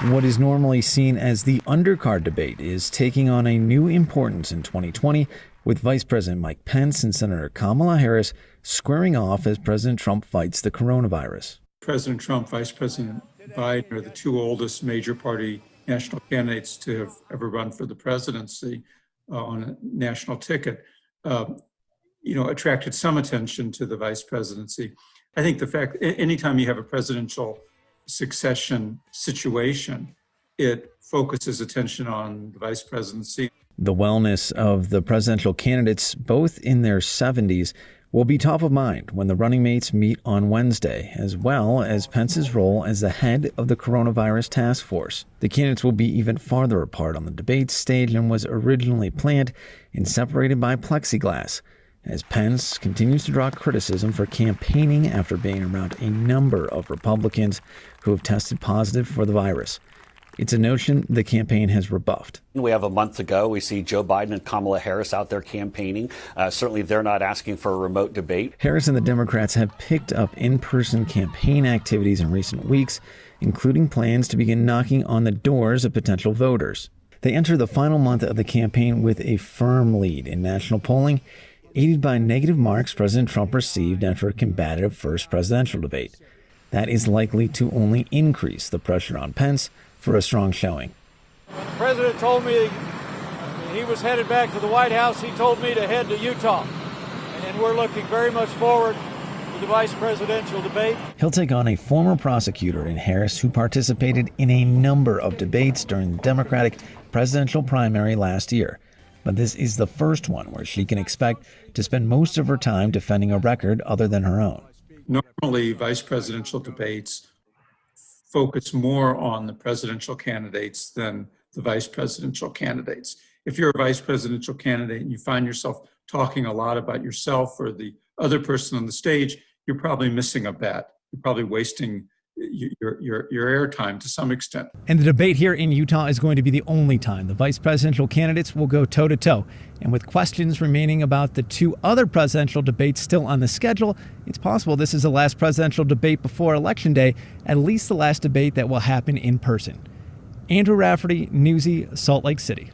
What is normally seen as the undercard debate is taking on a new importance in 2020, with Vice President Mike Pence and Senator Kamala Harris squaring off as President Trump fights the coronavirus. President Trump, Vice President Biden are the two oldest major party national candidates to have ever run for the presidency on a national ticket. Attracted some attention to the vice presidency. I think the fact anytime you have a presidential succession situation, it focuses attention on the vice presidency. The wellness of the presidential candidates, both in their 70s, will be top of mind when the running mates meet on Wednesday, as well as Pence's role as the head of the coronavirus task force. The candidates will be even farther apart on the debate stage than was originally planned and separated by plexiglass, as Pence continues to draw criticism for campaigning after being around a number of Republicans who have tested positive for the virus. It's a notion the campaign has rebuffed. We have a month to go. We see Joe Biden and Kamala Harris out there campaigning. Certainly, they're not asking for a remote debate. Harris and the Democrats have picked up in-person campaign activities in recent weeks, including plans to begin knocking on the doors of potential voters. They enter the final month of the campaign with a firm lead in national polling, aided by negative marks President Trump received after a combative first presidential debate. That is likely to only increase the pressure on Pence for a strong showing. When the president told me he was headed back to the White House, he told me to head to Utah. And we're looking very much forward to the vice presidential debate. He'll take on a former prosecutor in Harris who participated in a number of debates during the Democratic presidential primary last year. But this is the first one where she can expect to spend most of her time defending a record other than her own. Normally, vice presidential debates focus more on the presidential candidates than the vice presidential candidates. If you're a vice presidential candidate and you find yourself talking a lot about yourself or the other person on the stage, you're probably missing a bet. You're probably wasting your airtime to some extent. And the debate here in Utah is going to be the only time the vice presidential candidates will go toe-to-toe. And with questions remaining about the two other presidential debates still on the schedule, it's possible this is the last presidential debate before Election Day, at least the last debate that will happen in person. Andrew Rafferty, Newsy, Salt Lake City.